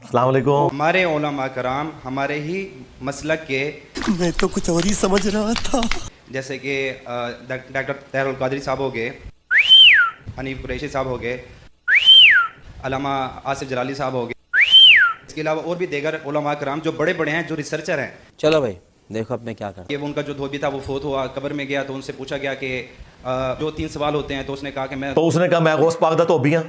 अस्सलाम वालेकुम। हमारे उलमा कराम हमारे ही मसलक के, मैं तो कुछ और ही समझ रहा था, जैसे कि डॉक्टर तहरुल कादरी साहब हो गए, हनीफ कुरैशी साहब हो गए, अल्लामा आसिफ जलाली साहब हो गए, इसके अलावा और भी दीगर उलमा कराम जो बड़े बड़े हैं, जो रिसर्चर हैं। चलो भाई देखो अब मैं क्या कर। ये उनका जो धोबी था वो फोत हुआ, कब्र में गया तो उनसे पूछा गया कि जो 3 सवाल होते हैं, तो उसने कहा कि मैं गौस पाक दा धोबियां।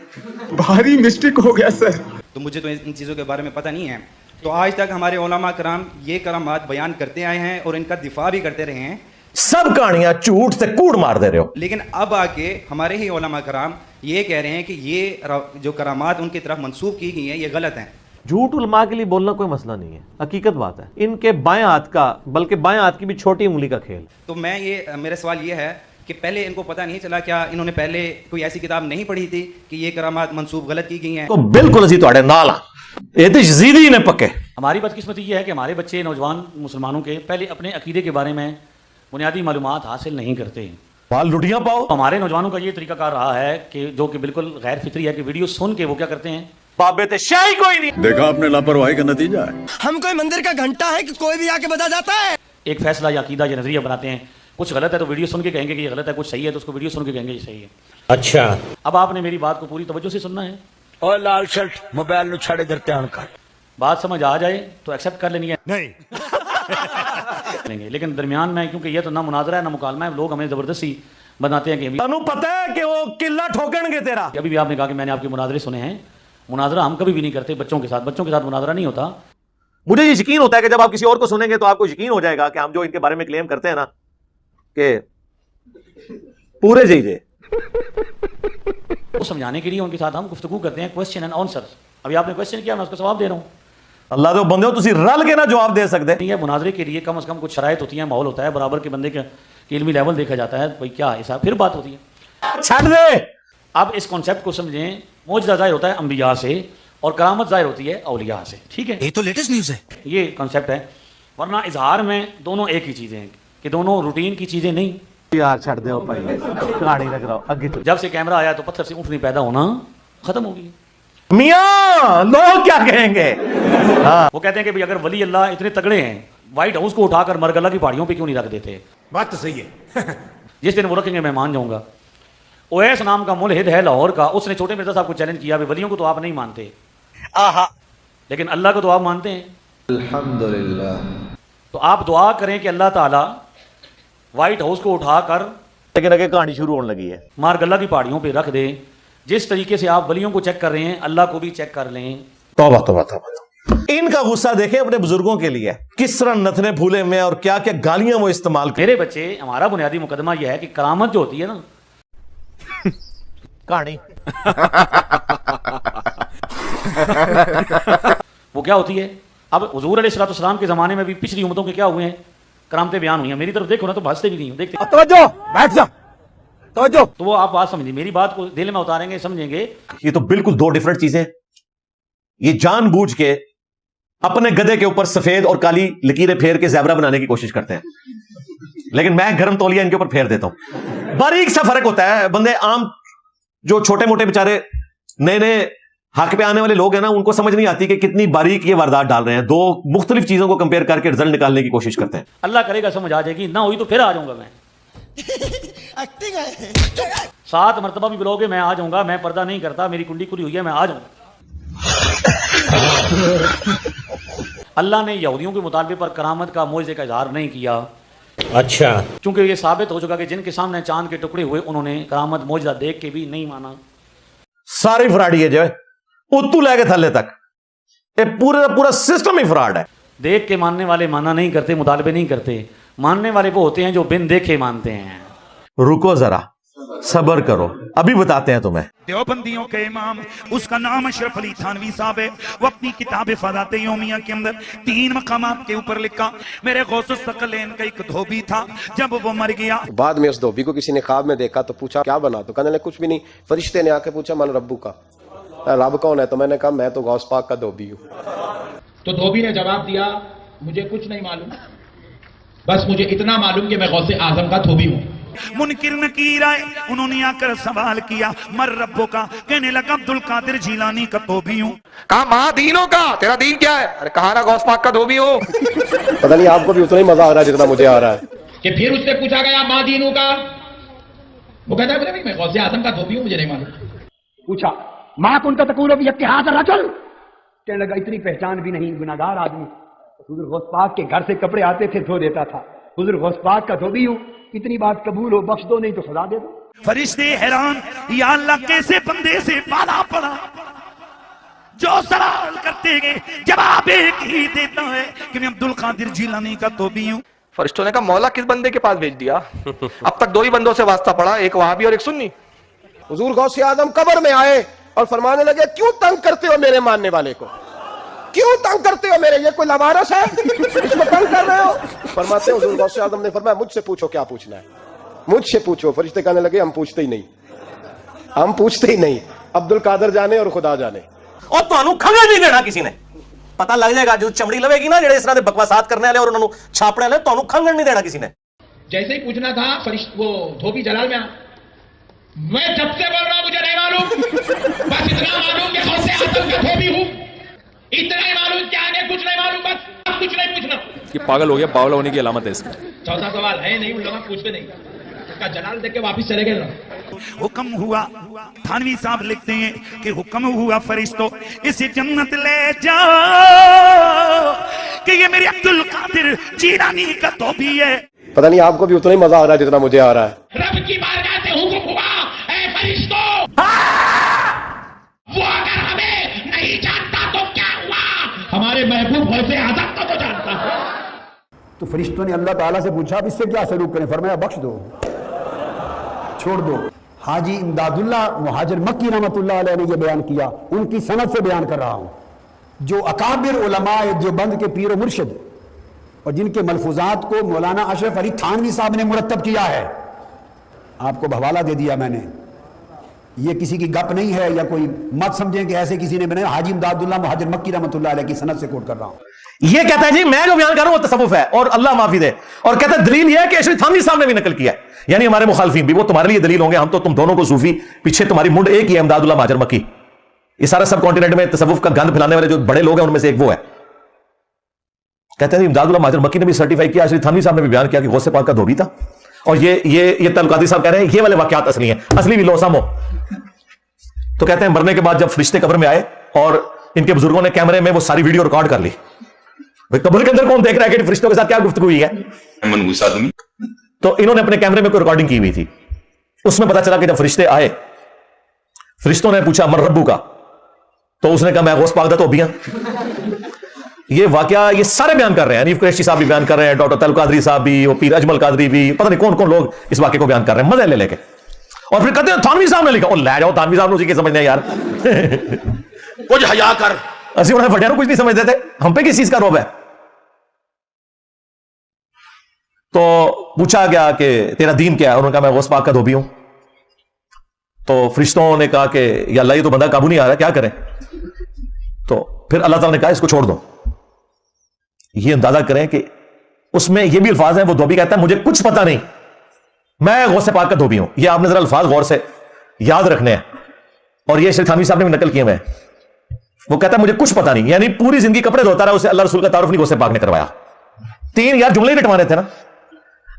भारी मिस्टेक हो गया सर। तो मुझे तो इन चीज़ों के बारे में पता नहीं है। तो आज तक हमारे उलमा कराम ये करामात बयान करते आए हैं और इनका दिफा भी करते रहे हैं। सब कहानियां झूठ से कूड़ मार दे रहे हो। लेकिन अब आके हमारे ही उलमा कराम ये कह रहे हैं कि ये जो करामात उनकी तरफ मंसूब की गई हैं ये गलत हैं। झूठ उलमा के लिए बोलना कोई मसला नहीं है, हकीकत बात है। इनके बाएं हाथ का, बल्कि बाएं हाथ की भी छोटी उंगली का खेल। तो मेरा सवाल ये है कि पहले इनको पता नहीं चला, क्या इन्होंने पहले कोई ऐसी किताब नहीं पढ़ी थी कि ये करामात मंसूब गलत की गई हैं? तो बिल्कुल असी तुहाडे नाल आ, ये तो यजीदी ने पक्के। हमारी बदकिस्मती ये है कि हमारे बच्चे नौजवान मुसलमानों के पहले अपने अकीदे के बारे में बुनियादी मालूमात हासिल नहीं करते हैं। बाल लुटियां पाओ। हमारे नौजवानों का ये तरीकाकार रहा है कि जो कि बिल्कुल गैर फितरी है कि वीडियो सुन के वो क्या करते हैं, बाबे ते शाही कोई नहीं। देखा आपने लापरवाही का नतीजा है। हम कोई मंदिर का घंटा है कि कोई भी आके बता जाता है। एक फैसला या अकीदा या नजरिया बनाते हैं, कुछ गलत है तो वीडियो सुन के कहेंगे कि ये गलत है, कुछ सही है तो उसको वीडियो सुन के कहेंगे ये सही है। अच्छा अब आपने मेरी बात को पूरी तवज्जो से सुनना है और लाल शर्ट मोबाइल नु छाड़े इधर ध्यान कर। बात समझ आ जाए तो एक्सेप्ट कर लेनी है नहीं लेंगे, लेकिन दरमियान में क्योंकि ये तो ना मुनाजरा है ना मुकालमा है, लोग हमें जबरदस्ती बनाते हैं कि तनु पता है कि वो किला ठोकणगे तेरा। अभी भी आपने कहा कि मैंने आपके मुनाजरे सुने हैं। मुनाजरा हम कभी भी नहीं करते बच्चों के साथ मुनाजरा नहीं होता। मुझे ये यकीन होता है कि जब आप किसी और को सुनेंगे तो आपको यकीन हो जाएगा कि हम जो इनके बारे में क्लेम करते हैं ना कि पूरे जाइए। वो समझाने के लिए उनके साथ हम गुफ्तगू करते हैं, क्वेश्चन एंड आंसर। अभी आपने क्वेश्चन किया, मैं उसका जवाब दे रहा हूँ। अल्लाह तो बंदे हो, तुसी रल के ना जवाब दे सकते नहीं है। मुनाजरे के लिए कम से कम कुछ शराइत होती है, माहौल होता है, बराबर के बंदे का इल्मी लेवल देखा जाता है, भाई क्या ऐसा फिर बात होती है। छड़ दे। अब इस कॉन्सेप्ट को समझें, मौजज़ा ज़ाहिर होता है अंबिया से और करामत ज़ाहिर होती है औलिया से। ठीक है, ये तो लेटेस्ट न्यूज़ है। ये कॉन्सेप्ट है, वरना इजहार में दोनों एक ही चीज़ें हैं कि दोनों रूटीन की चीज़ें नहीं। यार छड़ दो भाई, कहानी लग रहा आगे तो। जब से कैमरा आया तो पत्थर से ऊँटनी पैदा होना खत्म हो गई। मियां लोग क्या कहेंगे? हाँ। वो कहते हैं कि भाई अगर वली अल्लाह इतने तगड़े हैं, व्हाइट हाउस को उठाकर मरगला की पहाड़ियों पे क्यों नहीं रख देते? बात तो सही है। जिस दिन वो रखेंगे मैं मान जाऊंगा। ओएस नाम का मुल्हिद है लाहौर का, उसने छोटे मिर्जा साहब को चैलेंज किया, वलियों को तो आप नहीं मानते, लेकिन अल्लाह को तो आप मानते हैं। अल्हम्दुलिल्लाह। तो आप दुआ करें कि अल्लाह ताला व्हाइट हाउस को उठाकर लेकिन आगे कहानी शुरू होने लगी है। मारगल्ला की पहाड़ियों पे रख दे। जिस तरीके से आप वलियों को चेक कर रहे हैं, अल्लाह को भी चेक कर लें। तौबा तौबा तौबा। इनका गुस्सा देखें अपने बुजुर्गों के लिए, किस तरह नथने फूले में और क्या क्या गालियां वो इस्तेमाल कर। मेरे बच्चे, हमारा बुनियादी मुकदमा यह है कि करामत जो होती है ना कहानी वो क्या होती है। अब हुजूर अलैहिस्सलाम के जमाने में भी पिछली उम्मतों के क्या हुए हैं, करामतें बयान हुई हैं। मेरी तरफ देखो ना तो भाजते भी नहीं हो, देखते तवज्जो, बैठ जा, तवज्जो। तो वो आप बात समझिए, मेरी बात को दिल में उतारेंगे, समझेंगे। ये तो बिल्कुल दो डिफरेंट चीजें। ये जानबूझ के अपने गधे के ऊपर सफेद और काली लकीरें फेर के ज़ेबरा बनाने की कोशिश करते हैं, लेकिन मैं गरम तौलिया इनके ऊपर फेर देता हूं। बारीक सा फर्क होता है। बंदे आम जो छोटे मोटे बेचारे नए नए हक पे आने वाले लोग हैं ना, उनको समझ नहीं आती कि कितनी बारीक ये वारदात डाल रहे हैं। दो मुख्तलिफ चीजों को कंपेयर करके रिजल्ट निकालने की कोशिश करते हैं। अल्लाह करेगा समझ आ जाएगी, ना हुई तो फिर आ जाऊंगा मैं। एक्टिंग है। 7 मरतबा भी बुलाओगे मैं आ जाऊंगा। मैं पर्दा नहीं करता, मेरी कुंडी खुली हुई है, मैं आ जाऊंगा। अल्लाह ने यहूदियों के मुतालबे पर करामत का मोइज़े का इजहार नहीं किया। अच्छा क्योंकि ये साबित हो चुका कि जिनके सामने चांद के टुकड़े हुए, उन्होंने करामत मोइज़ा देख के भी नहीं माना। सारी फ्रॉड है जो है, उत्तू लेके थल्ले तक, ये पूरा सिस्टम ही फ्रॉड है। देख के मानने वाले माना नहीं करते, मुतालबे नहीं करते। मानने वाले वो होते हैं जो बिन देखे मानते हैं। रुको जरा, सब्र करो, अभी बताते हैं तुम्हें। देवबंदियों के इमाम, उसका नाम अशरफ अली थानवी साहब है। वो अपनी किताब फ़ज़ात यौमिया के अंदर 3 मकामात के ऊपर लिखा, मेरे गौसुस सकलैन का एक धोबी था, जब वो मर गया। बाद में उस धोबी को किसी ने ख्वाब में देखा तो पूछा क्या बना, तो कहने लगे कुछ भी नहीं। फरिश्ते ने आके पूछा मन रब्बू का, रब कौन है? तो मैंने कहा मैं तो गौस पाक का धोबी हूँ। तो धोबी ने जवाब दिया मुझे कुछ नहीं मालूम, बस मुझे इतना मालूम कि मैं गौसे आजम का धोबी हूँ। मुनकिर नकीर आए, उन्होंने आकर सवाल किया मर रब्बो का, कहने लगा अब्दुल कादिर जिलानी का तो भी हूँ। कहा माँ दीनों का, तेरा दीन क्या है? अरे कहा ना गौस पाक का धोबी हो। पता नहीं आपको भी उतना ही मजा आ रहा है जितना मुझे आ रहा है। कि फिर उससे पूछा गया माँ दीनों का, वो कहता है मैं गौसे आजम का धोबी हूँ, मुझे नहीं मालूम। पूछा माँ कौन का तकूल इत्तिहाद रजुल, कहने लगा इतनी पहचान भी नहीं, गुनाहगार आदमी। हुजूर गौस पाक के घर से कपड़े आते थे, धो देता था। हुजूर गौस पाक का धोबी हूँ, इतनी बात कबूल हो, बख्श दो नहीं तो सजा दे दो। फरिश्ते हैरान, या अल्लाह कैसे बंदे से वादा पड़ा जो सवाल करते गए जवाब एक ही देता है कि मैं अब्दुल कादिर जिलानी का धोबी हूँ। फरिश्तों ने कहा मौला किस बंदे के पास भेज दिया? अब तक दो ही बंदों से वास्ता पड़ा, एक वहाबी और एक सुन्नी। हुजूर गौसे आजम कब्र में आए और फरमाने लगे क्यों तंग करते हो मेरे मानने वाले को, क्यों तंग करते हो मेरे, ये कोई लवारस है इसको तंग कर रहे हो? फरमाते हैं हुजूर गौसे आजम ने फरमाया मुझसे पूछो क्या पूछना है, मुझसे पूछो। फरिश्ते कहने लगे हम पूछते ही नहीं, हम पूछते ही नहीं, अब्दुल कादर जाने और खुदा जाने। और ਤੁਹਾਨੂੰ ਖੰਗਣ ਨਹੀਂ ਦੇਣਾ ਕਿਸੇ ਨੇ, ਪਤਾ ਲੱਗ ਜਾਏਗਾ ਜੋ ਚਮੜੀ ਲਵੇਗੀ ਨਾ ਜਿਹੜੇ ਇਸ ਤਰ੍ਹਾਂ ਦੇ ਬਕਵਾਸਾਤ ਕਰਨ ਵਾਲੇ ਔਰ ਉਹਨਾਂ ਨੂੰ ਛਾਪਣੇ ਵਾਲੇ, ਤੁਹਾਨੂੰ ਖੰਗਣ ਨਹੀਂ ਦੇਣਾ ਕਿਸੇ ਨੇ। जैसे ही पूछना था वो धोबी जलाल में, मैं जब से बोल रहा हूं मुझे नहीं मालूम, बस इतना मालूम कि गौसे आजम का धोबी हूं, इतना ही मालूम, क्या आगे कुछ नहीं मालूम, बस कुछ नहीं पूछना। कि पागल हो गया, बावला होने की अलामत है इसका। चौथा सवाल है नहीं, उन लोग पूछते नहीं, उसका जलाल देख के वापिस चले गए। हुक्म हुआ, थानवी साहब लिखते हैं कि हुक्म हुआ फरिश्तों इसे जन्नत ले जाओ कि ये मेरे अब्दुल कादिर जिलानी का धोबी है। पता नहीं आपको भी उतना ही मजा आ रहा है जितना मुझे आ रहा है। रब की बारगाह से हुक्म हुआ, ऐ फरिश्तों, वो अगर हमें नहीं जानता तो क्या हुआ, हमारे महबूब गौसे आजम को तो जानता है। तो फरिश्तों ने अल्लाह ताला से पूछा अब इससे क्या सलूक करें? फरमाया बख्श दो, छोड़ दो। हाजी इमदादुल्लाह मुहाजिर मक्की रहमतुल्लाह अलैह ने यह बयान किया, उनकी सनद से बयान कर रहा हूं, जो अकाबिर उलमा देवबंद के पीर व मुर्शिद और जिनके मलफूजात को मौलाना अशरफ अली थानवी साहब ने मुरतब किया है। आपको हवाला दे दिया मैंने, ये किसी की गप नहीं है या कोई मत समझें कि ऐसे किसी ने बनाया। हाजी इमदादुल्लाह मुहाजिर मक्की रहमतुल्लाह अलैह की सनद से कोट कर रहा हूं। ये कहता है जी मैं जो बयान कर रहा हूं वो तसव्वुफ है और अल्लाह माफी दे, और कहता है दलील ये है कि अशरफ थानवी साहब ने भी नकल किया है, यानी हमारे मुखालफिन भी, वो तुम्हारे लिए दलील होंगे, हम तो तुम दोनों को सूफी, पीछे तुम्हारी मुंड एक ही है, इमदादुल्लाह मुहाजिर मक्की। ये सारा सब कॉन्टिनेंट में तसव्वुफ का गंद फैलाने वाले जो बड़े लोग हैं उनमें से एक वो है। कहते हैं इमदादुल्लाह मुहाजिर मक्की ने भी सर्टिफाई किया, अशरफ थानवी साहब ने भी बयान किया कि गौसे पाक का धोबी था। और ये तल कादरी साहब कह रहे हैं ये वाले वाकयात असली हैं, असली भी लोसामो। तो कहते हैं मरने के बाद जब फरिश्ते कब्र में आए और इनके बुजुर्गों ने कैमरे में वो सारी वीडियो रिकॉर्ड कर ली, कब्र के अंदर कौन देख रहा है कि फरिश्तों के साथ क्या गुफ्तगू हुई है, तो इन्होंने अपने कैमरे में कोई रिकॉर्डिंग की हुई थी। उसमें पता चला कि जब फरिश्ते आए, फरिश्तों ने पूछा मर रब्बू का, तो उसने कहा मैं गौस पाक दा धोबी हूं। ये वाकया ये सारे बयान कर रहे हैं, हनीफ कुरैशी साहब भी बयान कर रहे हैं, डॉक्टर तैयब कादरी साहब भी, वो पीर अजमल कादरी भी, पता नहीं कौन कौन लोग इस वाकये को बयान कर रहे हैं मजे ले लेके। और फिर कहते हैं थानवी साहब ने लिखा, और ले जाओ थानवी साहब ने उसी के समझने यार कुछ हया कर, असि उन्हें फटियारों कुछ नहीं समझते थे, हम पे किस चीज का रोब है। तो पूछा गया कि तेरा दीन क्या है, उन्होंने कहा मैं गौस पाक का धोबी हूं। तो फरिश्तों ने कहा कि या अल्लाह ये तो बंदा काबू नहीं आ रहा, क्या करें? तो फिर अल्लाह ताला ने कहा इसको छोड़ दो। ये अंदाजा करें कि उसमें ये भी अल्फाज हैं, वो धोबी कहता है मुझे कुछ पता नहीं, मैं गौसे पाक का धोबी हूं। ये आपने जरा अल्फाज गौर से याद रखने हैं, और ये शेख थानवी साहब ने भी नकल किए हुए हैं। वो कहता है मुझे कुछ पता नहीं, यानी पूरी जिंदगी कपड़े धोता रहा, उसे अल्लाह रसूल का तारुफ नहीं गौसे पाक ने करवाया। तीन यार जुमले ही रटवाने थे ना।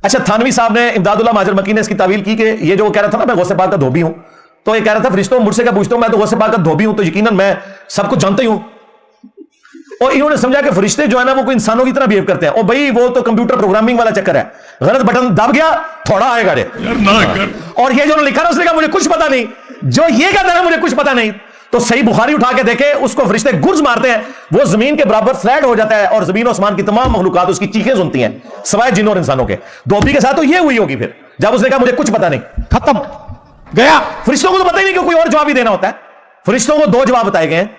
अच्छा थानवी साहब ने इमदादुल्लाह मुहाजिर मक्की ने इसकी तावील की कि ये जो कह रहा था ना मैं गौसे पाक का धोबी हूं, तो ये कह रहा था फरिश्तों मुझसे क्या पूछते हो, मैं तो गौसे पाक का धोबी हूं, तो यकीनन मैं सब कुछ जानता ही हूं। और इन्होंने समझा कि फरिश्ते जो है ना वो कोई इंसानों की तरह बिहेव करते हैं, और भाई वो तो कंप्यूटर प्रोग्रामिंग वाला चक्कर है, गलत बटन दब गया थोड़ा आएगा रे। और ये जो लिखा ना उसने कहा मुझे कुछ पता नहीं, जो ये कहता है ना मुझे कुछ पता नहीं, तो सही बुखारी उठा के देखे उसको फरिश्ते गुर्ज मारते हैं, वो जमीन के बराबर फ्लैट हो जाता है, और जमीन आसमान की तमाम मखलूकात उसकी चीखें सुनती हैं सवाए जिन और इंसानों के। धोबी के साथ तो ये हुई होगी फिर, जब उसने कहा मुझे कुछ पता नहीं, खत्म गया। फरिश्तों को तो पता ही नहीं कि कोई और जवाब ही देना होता है। फरिश्तों को दो जवाब बताए गए हैं,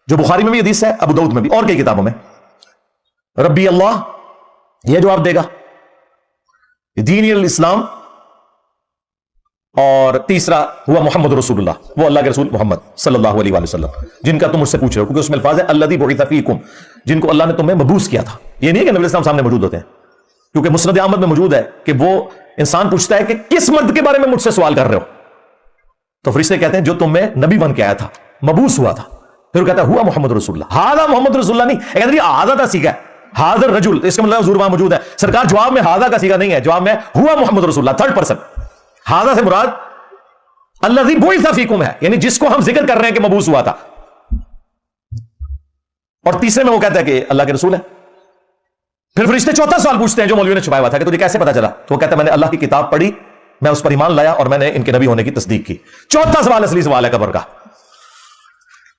जो बुखारी में भी हदीस है, अबू दाऊद में भी, और कई किताबों में। रब्बी अल्लाह यह जवाब देगा, दीन अल इस्लाम, और तीसरा हुआ मोहम्मद रसूलुल्लाह, वो अल्लाह के रसूल मोहम्मद सल्लल्लाहु अलैहि वसल्लम, जिनका तुम मुझसे पूछ रहे हो, क्योंकि उसमें अल्फाज है अल्लज़ी बुइसा फीकुम, जिनको अल्लाह ने तुम्हें मबूस किया था। ये नहीं है कि नबी इस्लाम सामने मौजूद होते हैं, क्योंकि मुस्नद अहमद में मौजूद है कि वो इंसान पूछता है कि किस मर्द के बारे में मुझसे सवाल कर रहे हो, तो फरिश्ते कहते हैं जो तुम में नबी बन के आया था, मबूस हुआ था। फिर वो कहता है हुआ मोहम्मद रसूलुल्लाह। हादा मोहम्मद रसूलुल्लाह नहीं, कहते हादा का सीखा है, हादर रजुल, इसका मतलब हुजूर वहां मौजूद है। सरकार जवाब में हादा का सीखा नहीं है, जवाब में हुआ मोहम्मद रसूलुल्लाह, थर्ड पर्सन। हादा से मुराद अल्लज़ी बुइसा फीकुम है, यानी जिसको हम जिक्र कर रहे हैं कि मबूस हुआ था। और तीसरे में वो कहता है कि अल्लाह के रसूल है। फिर फरिश्ते चौथा सवाल पूछते हैं जो मौलवी ने छुपाया हुआ था कि तुझे कैसे पता चला, तो वो कहता है मैंने अल्लाह की किताब पढ़ी, मैं उस पर ईमान लाया और मैंने इनके नबी होने की तस्दीक की। चौथा सवाल असली सवाल है कब्र का।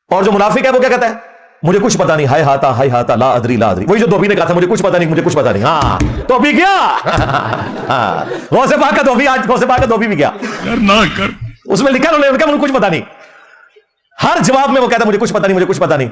और जो मुनाफिक है वो क्या कहता है, मुझे कुछ पता नहीं, हाय हाता ला अदरी ला अदरी। वही जो धोबी ने कहा था मुझे कुछ पता नहीं, मुझे कुछ पता नहीं। हाँ तो अभी गया गौसे पाक का धोबी, आज गौसे पाक का धोबी भी गया, ना कर उसमें लिखा उन्होंने मुझे कुछ पता नहीं। हर जवाब में वो कहता मुझे कुछ पता नहीं, मुझे कुछ पता नहीं।